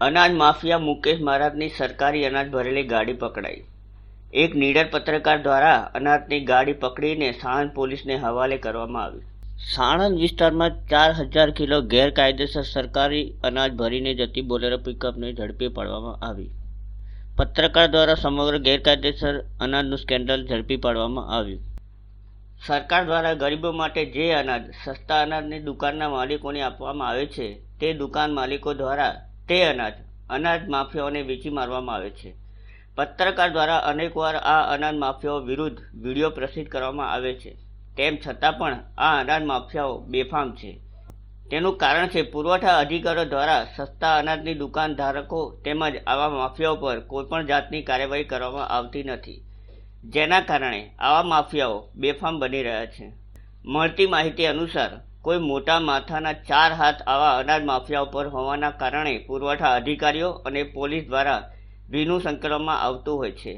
અનાજ માફિયા મુકેશ મહારાજની સરકારી અનાજ ભરેલી ગાડી પકડાઈ। એક નીડર પત્રકાર દ્વારા અનાજની ગાડી પકડીને સાણંદ પોલીસને હવાલે કરવામાં આવી। સાણંદ વિસ્તારમાં 4000 કિલો ગેરકાયદેસર સરકારી અનાજ ભરીને જતી બોલેરો પિકઅપને ઝડપી પાડવામાં આવી। પત્રકાર દ્વારા સમગ્ર ગેરકાયદેસર અનાજનું સ્કેન્ડલ ઝડપી પાડવામાં આવ્યું। સરકાર દ્વારા ગરીબો માટે જે અનાજ સસ્તા અનાજની દુકાનના માલિકોને આપવામાં આવે છે, તે દુકાન માલિકો દ્વારા તે અનાજ માફિયાઓને વેચી મારવામાં આવે છે। પત્રકાર દ્વારા અનેકવાર આ અનાજ માફિયાઓ વિરુદ્ધ વિડીયો પ્રસિદ્ધ કરવામાં આવે છે, તેમ છતાં પણ આ અનાજ માફિયાઓ બેફામ છે। તેનું કારણ છે પુરવઠા અધિકારીઓ દ્વારા સસ્તા અનાજની દુકાન ધારકો તેમજ આવા માફિયાઓ પર કોઈપણ જાતની કાર્યવાહી કરવામાં આવતી નથી, જેના કારણે આવા માફિયાઓ બેફામ બની રહ્યા છે। મળતી માહિતી અનુસાર કોઈ મોટા માથાના 4 હાથ આવા અનાજ માફિયાઓ પર હોવાના કારણે પુરવઠા અધિકારીઓ અને પોલીસ દ્વારા ભીનું સંકલનમાં આવતું હોય છે।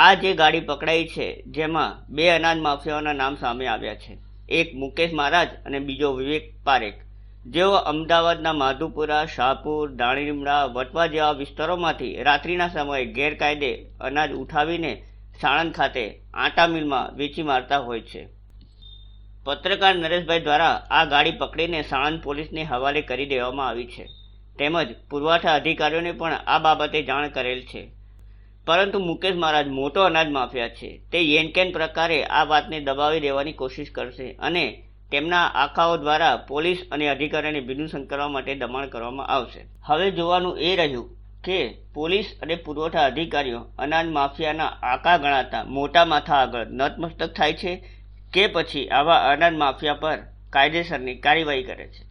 આ જે ગાડી પકડાઈ છે, જેમાં 2 અનાજ માફિયાઓના નામ સામે આવ્યા છે, એક મુકેશ મહારાજ અને બીજો વિવેક પારેખ, જેઓ અમદાવાદના માધુપુરા, શાહપુર, દાણીલીમડા, વટવા જેવા વિસ્તારોમાંથી રાત્રિના સમયે ગેરકાયદે અનાજ ઉઠાવીને સાણંદ ખાતે આટા મિલમાં વેચી મારતા હોય છે। પત્રકાર નરેશભાઈ દ્વારા આ ગાડી પકડીને સાણંદ પોલીસને હવાલે કરી દેવામાં આવી છે, તેમજ પુરવઠા અધિકારીઓને પણ આ બાબતે જાણ કરેલ છે। પરંતુ મુકેશ મહારાજ મોટો અનાજ માફિયા છે, તે યેનકેન પ્રકારે આ વાતને દબાવી દેવાની કોશિશ કરશે અને તેમના આખાઓ દ્વારા પોલીસ અને અધિકારીઓને ભીનું સંકલવા માટે દબાણ કરવામાં આવશે। હવે જોવાનું એ રહ્યું કે પોલીસ અને પુરવઠા અધિકારીઓ અનાજ માફિયાના આકા ગણાતા મોટા માથા આગળ નતમસ્તક થાય છે કે પછી આવા અનાજ માફિયા પર કાયદેસરની કાર્યવાહી કરે છે।